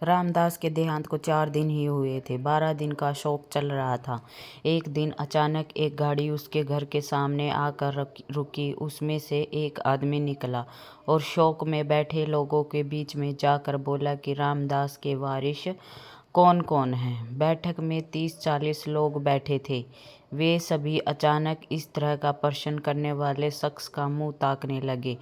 रामदास के देहांत को 4 दिन ही हुए थे। 12 दिन का शोक चल रहा था। एक दिन अचानक एक गाड़ी उसके घर के सामने आकर रुकी। उसमें से एक आदमी निकला और शोक में बैठे लोगों के बीच में जाकर बोला कि रामदास के वारिस कौन कौन हैं। बैठक में 30-40 लोग बैठे थे। वे सभी अचानक इस तरह का प्रश्न करने वाले शख्स का मुंह ताकने लगे।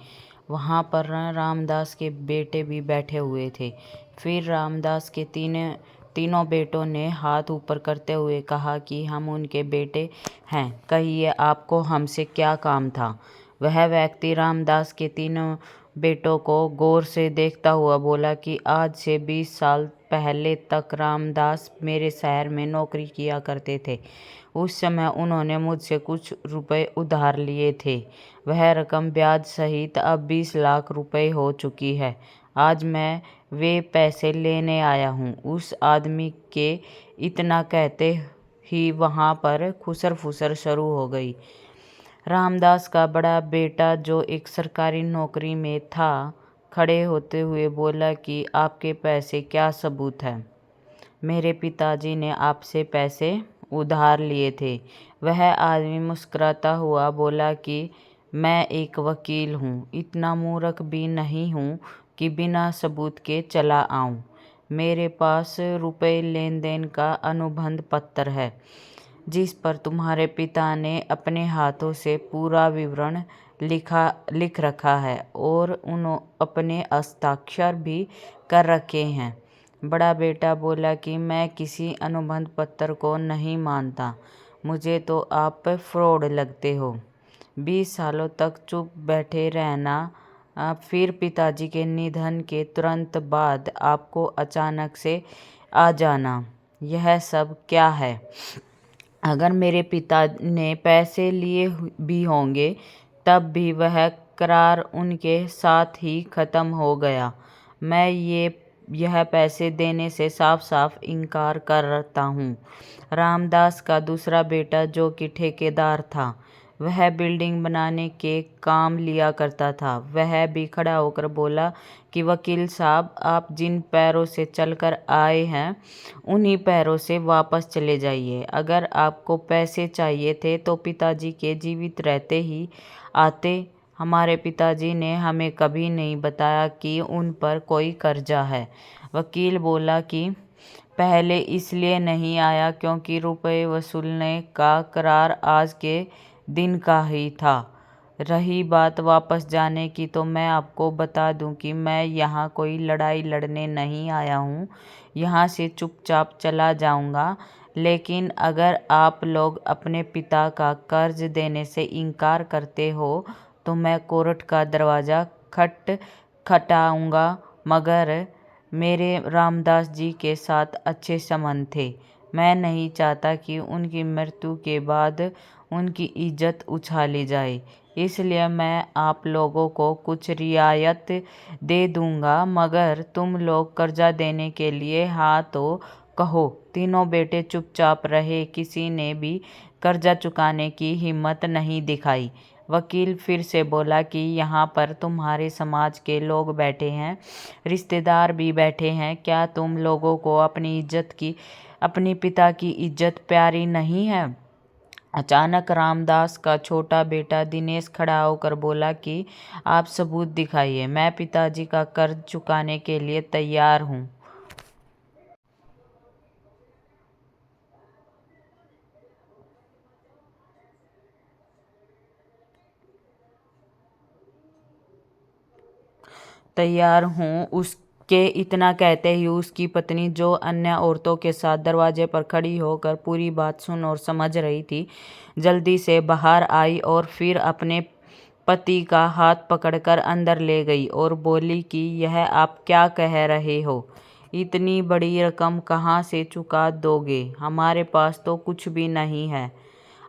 वहाँ पर रामदास के बेटे भी बैठे हुए थे। फिर रामदास के तीनों बेटों ने हाथ ऊपर करते हुए कहा कि हम उनके बेटे हैं, कहिए आपको हमसे क्या काम था। वह व्यक्ति रामदास के तीनों बेटों को गौर से देखता हुआ बोला कि आज से 20 साल पहले तक रामदास मेरे शहर में नौकरी किया करते थे। उस समय उन्होंने मुझसे कुछ रुपए उधार लिए थे। वह रकम ब्याज सहित अब 20 लाख रुपए हो चुकी है। आज मैं वे पैसे लेने आया हूँ। उस आदमी के इतना कहते ही वहाँ पर खुसर फुसर शुरू हो गई। रामदास का बड़ा बेटा जो एक सरकारी नौकरी में था, खड़े होते हुए बोला कि आपके पैसे क्या सबूत है। मेरे पिताजी ने आपसे पैसे उधार लिए थे। वह आदमी मुस्कुराता हुआ बोला कि मैं एक वकील हूँ, इतना मूर्ख भी नहीं हूँ कि बिना सबूत के चला आऊँ। मेरे पास रुपए लेन देन का अनुबंध पत्र है जिस पर तुम्हारे पिता ने अपने हाथों से पूरा विवरण लिख रखा है और अपने हस्ताक्षर भी कर रखे हैं। बड़ा बेटा बोला कि मैं किसी अनुबंध पत्र को नहीं मानता, मुझे तो आप फ्रॉड लगते हो। 20 सालों तक चुप बैठे रहना, फिर पिताजी के निधन के तुरंत बाद आपको अचानक से आ जाना, यह सब क्या है। अगर मेरे पिता ने पैसे लिए भी होंगे तब भी वह करार उनके साथ ही खत्म हो गया। मैं यह पैसे देने से साफ साफ इनकार करता हूँ। रामदास का दूसरा बेटा जो कि ठेकेदार था, वह बिल्डिंग बनाने के काम लिया करता था, वह भी खड़ा होकर बोला कि वकील साहब, आप जिन पैरों से चलकर आए हैं उन्हीं पैरों से वापस चले जाइए। अगर आपको पैसे चाहिए थे तो पिताजी के जीवित रहते ही आते। हमारे पिताजी ने हमें कभी नहीं बताया कि उन पर कोई कर्जा है। वकील बोला कि पहले इसलिए नहीं आया क्योंकि रुपए वसूलने का करार आज के दिन का ही था। रही बात वापस जाने की, तो मैं आपको बता दूं कि मैं यहाँ कोई लड़ाई लड़ने नहीं आया हूँ। यहाँ से चुपचाप चला जाऊँगा। लेकिन अगर आप लोग अपने पिता का कर्ज देने से इनकार करते हो तो मैं कोर्ट का दरवाज़ा खटखटाऊँगा। मगर मेरे रामदास जी के साथ अच्छे संबंध थे। मैं नहीं चाहता कि उनकी मृत्यु के बाद उनकी इज्जत उछाली जाए, इसलिए मैं आप लोगों को कुछ रियायत दे दूंगा। मगर तुम लोग कर्जा देने के लिए हाँ तो कहो। तीनों बेटे चुपचाप रहे, किसी ने भी कर्जा चुकाने की हिम्मत नहीं दिखाई। वकील फिर से बोला कि यहाँ पर तुम्हारे समाज के लोग बैठे हैं, रिश्तेदार भी बैठे हैं। क्या तुम लोगों को अपने पिता की इज्जत प्यारी नहीं है। अचानक रामदास का छोटा बेटा दिनेश खड़ा होकर बोला कि आप सबूत दिखाइए, मैं पिताजी का कर्ज चुकाने के लिए तैयार हूँ। उसके इतना कहते ही उसकी पत्नी, जो अन्य औरतों के साथ दरवाजे पर खड़ी होकर पूरी बात सुन और समझ रही थी, जल्दी से बाहर आई और फिर अपने पति का हाथ पकड़कर अंदर ले गई और बोली कि यह आप क्या कह रहे हो। इतनी बड़ी रकम कहाँ से चुका दोगे। हमारे पास तो कुछ भी नहीं है।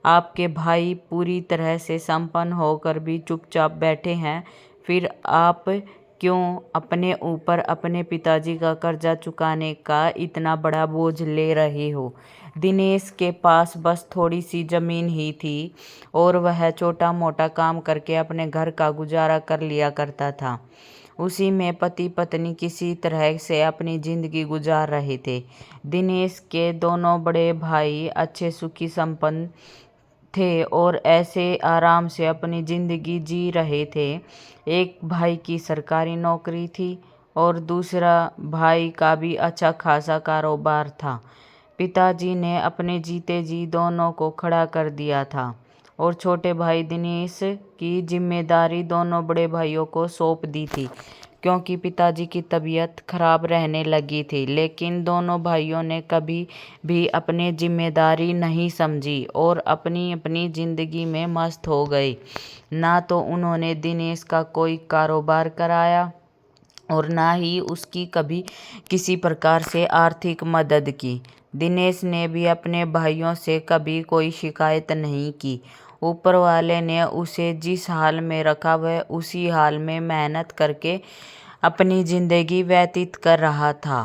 आपके भाई पूरी तरह से संपन्न होकर भी चुपचाप बैठे हैं, फिर आप क्यों अपने ऊपर अपने पिताजी का कर्जा चुकाने का इतना बड़ा बोझ ले रहे हो। दिनेश के पास बस थोड़ी सी जमीन ही थी और वह छोटा मोटा काम करके अपने घर का गुजारा कर लिया करता था। उसी में पति पत्नी किसी तरह से अपनी जिंदगी गुजार रहे थे। दिनेश के दोनों बड़े भाई अच्छे सुखी संपन्न थे और ऐसे आराम से अपनी जिंदगी जी रहे थे। एक भाई की सरकारी नौकरी थी और दूसरा भाई का भी अच्छा खासा कारोबार था। पिताजी ने अपने जीते जी दोनों को खड़ा कर दिया था और छोटे भाई दिनेश की जिम्मेदारी दोनों बड़े भाइयों को सौंप दी थी, क्योंकि पिताजी की तबीयत खराब रहने लगी थी। लेकिन दोनों भाइयों ने कभी भी अपनी जिम्मेदारी नहीं समझी और अपनी अपनी जिंदगी में मस्त हो गए। ना तो उन्होंने दिनेश का कोई कारोबार कराया और ना ही उसकी कभी किसी प्रकार से आर्थिक मदद की। दिनेश ने भी अपने भाइयों से कभी कोई शिकायत नहीं की। ऊपर वाले ने उसे जिस हाल में रखा वह उसी हाल में मेहनत करके अपनी जिंदगी व्यतीत कर रहा था।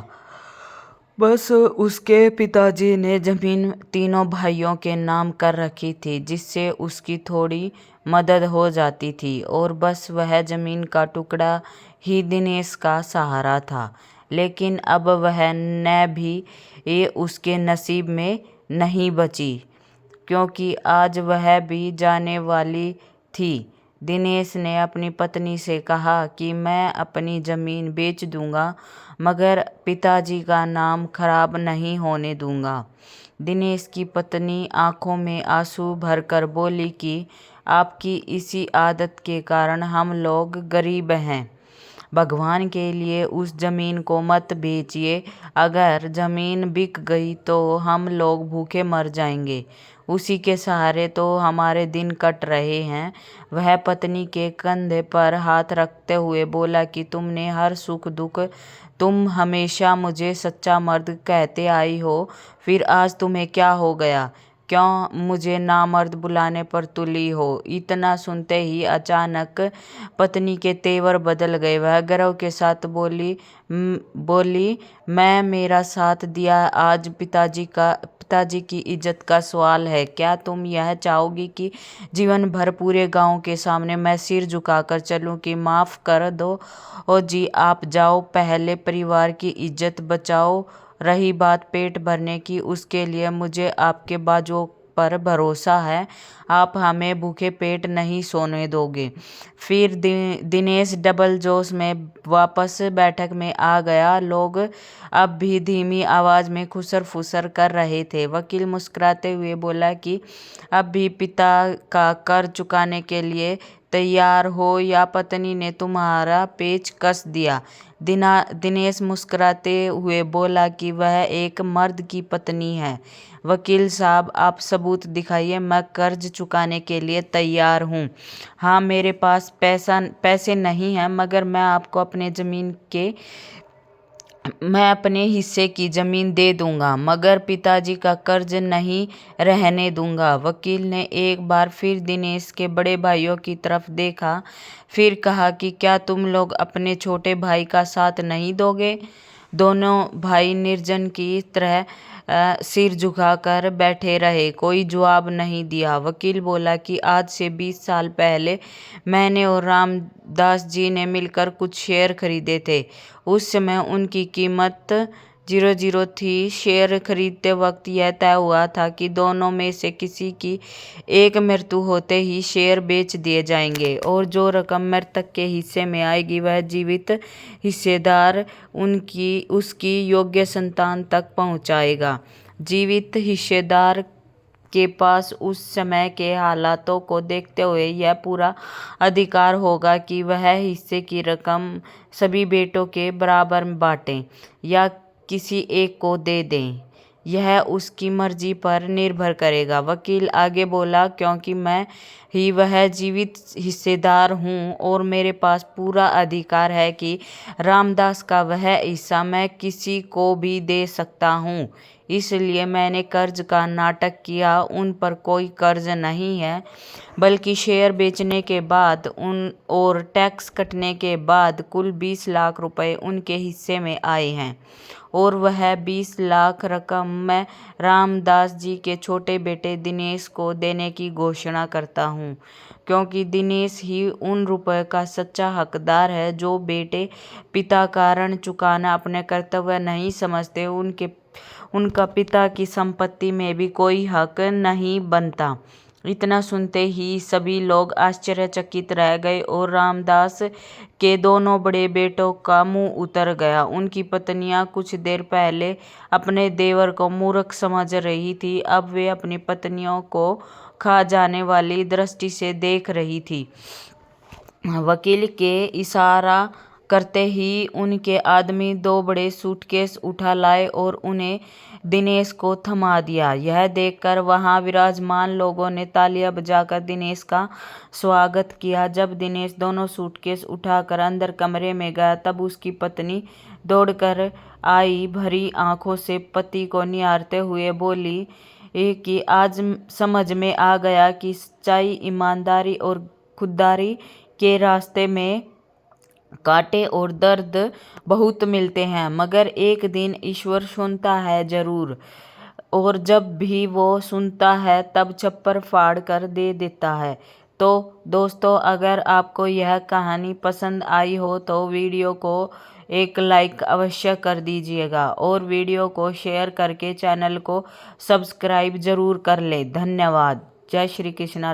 बस उसके पिताजी ने जमीन तीनों भाइयों के नाम कर रखी थी, जिससे उसकी थोड़ी मदद हो जाती थी और बस वह जमीन का टुकड़ा ही दिनेश का सहारा था। लेकिन अब वह न भी ये उसके नसीब में नहीं बची, क्योंकि आज वह भी जाने वाली थी। दिनेश ने अपनी पत्नी से कहा कि मैं अपनी जमीन बेच दूंगा, मगर पिताजी का नाम खराब नहीं होने दूंगा। दिनेश की पत्नी आंखों में आंसू भरकर बोली कि आपकी इसी आदत के कारण हम लोग गरीब हैं। भगवान के लिए उस जमीन को मत बेचिए। अगर जमीन बिक गई तो हम लोग भूखे मर जाएंगे। उसी के सहारे तो हमारे दिन कट रहे हैं। वह पत्नी के कंधे पर हाथ रखते हुए बोला कि तुमने हर सुख दुख, तुम हमेशा मुझे सच्चा मर्द कहते आई हो, फिर आज तुम्हें क्या हो गया? क्यों मुझे नामर्द बुलाने पर तुली हो? इतना सुनते ही अचानक पत्नी के तेवर बदल गए। वह गर्व के साथ बोली, मैं मेरा साथ दिया, आज पिताजी की इज्जत का सवाल है। क्या तुम यह चाहोगी कि जीवन भर पूरे गांव के सामने मैं सिर झुकाकर चलूं कि माफ कर दो ओ जी, आप जाओ, पहले परिवार की इज्जत बचाओ। रही बात पेट भरने की, उसके लिए मुझे आपके बाजुओं पर भरोसा है। आप हमें भूखे पेट नहीं सोने दोगे। फिर दिनेश डबल जोश में वापस बैठक में आ गया। लोग अब भी धीमी आवाज में खुसर फुसर कर रहे थे। वकील मुस्कुराते हुए बोला कि अब भी पिता का कर चुकाने के लिए तैयार हो या पत्नी ने तुम्हारा पेच कस दिया? दिनेश मुस्कुराते हुए बोला कि वह एक मर्द की पत्नी है। वकील साहब, आप सबूत दिखाइए, मैं कर्ज चुकाने के लिए तैयार हूँ। हाँ, मेरे पास पैसे नहीं हैं, मगर मैं अपने हिस्से की जमीन दे दूंगा, मगर पिताजी का कर्ज नहीं रहने दूंगा। वकील ने एक बार फिर दिनेश के बड़े भाइयों की तरफ देखा, फिर कहा कि क्या तुम लोग अपने छोटे भाई का साथ नहीं दोगे? दोनों भाई निर्जन की तरह सिर झुकाकर बैठे रहे, कोई जवाब नहीं दिया। वकील बोला कि आज से 20 साल पहले मैंने और रामदास जी ने मिलकर कुछ शेयर खरीदे थे। उस समय उनकी कीमत 00 थी। शेयर खरीदते वक्त यह तय हुआ था कि दोनों में से किसी की एक मृत्यु होते ही शेयर बेच दिए जाएंगे और जो रकम मृतक के हिस्से में आएगी वह जीवित हिस्सेदार उसकी योग्य संतान तक पहुंचाएगा। जीवित हिस्सेदार के पास उस समय के हालातों को देखते हुए यह पूरा अधिकार होगा कि वह हिस्से की रकम सभी बेटों के बराबर बांटे या किसी एक को दे दें। यह उसकी मर्जी पर निर्भर करेगा। वकील आगे बोला, क्योंकि मैं ही वह जीवित हिस्सेदार हूँ और मेरे पास पूरा अधिकार है कि रामदास का वह हिस्सा मैं किसी को भी दे सकता हूँ। इसलिए मैंने कर्ज का नाटक किया। उन पर कोई कर्ज नहीं है, बल्कि शेयर बेचने के बाद और टैक्स कटने के बाद कुल 20 लाख रुपए उनके हिस्से में आए हैं, और वह 20 लाख रकम मैं रामदास जी के छोटे बेटे दिनेश को देने की घोषणा करता हूँ, क्योंकि दिनेश ही उन रुपए का सच्चा हकदार है जो बेटे पिता का ऋण चुकाना अपने कर्तव्य नहीं समझते। उनका पिता की संपत्ति में भी कोई हक नहीं बनता। इतना सुनते ही सभी लोग आश्चर्यचकित रह गए और रामदास के दोनों बड़े बेटों का मुंह उतर गया। उनकी पत्नियां कुछ देर पहले अपने देवर को मूर्ख समझ रही थी, अब वे अपनी पत्नियों को खा जाने वाली दृष्टि से देख रही थी। वकील के इशारा करते ही उनके आदमी 2 बड़े सूटकेस उठा लाए और उन्हें दिनेश को थमा दिया। यह देखकर वहां विराजमान लोगों ने तालियां बजाकर दिनेश का स्वागत किया। जब दिनेश दोनों सूटकेस उठाकर अंदर कमरे में गया, तब उसकी पत्नी दौड़कर आई, भरी आंखों से पति को निहारते हुए बोली कि आज समझ में आ गया कि सच्चाई, ईमानदारी और खुददारी के रास्ते में कांटे और दर्द बहुत मिलते हैं, मगर एक दिन ईश्वर सुनता है जरूर, और जब भी वो सुनता है तब छप्पर फाड़ कर दे देता है। तो दोस्तों, अगर आपको यह कहानी पसंद आई हो तो वीडियो को एक लाइक अवश्य कर दीजिएगा, और वीडियो को शेयर करके चैनल को सब्सक्राइब जरूर कर ले। धन्यवाद। जय श्री कृष्णा।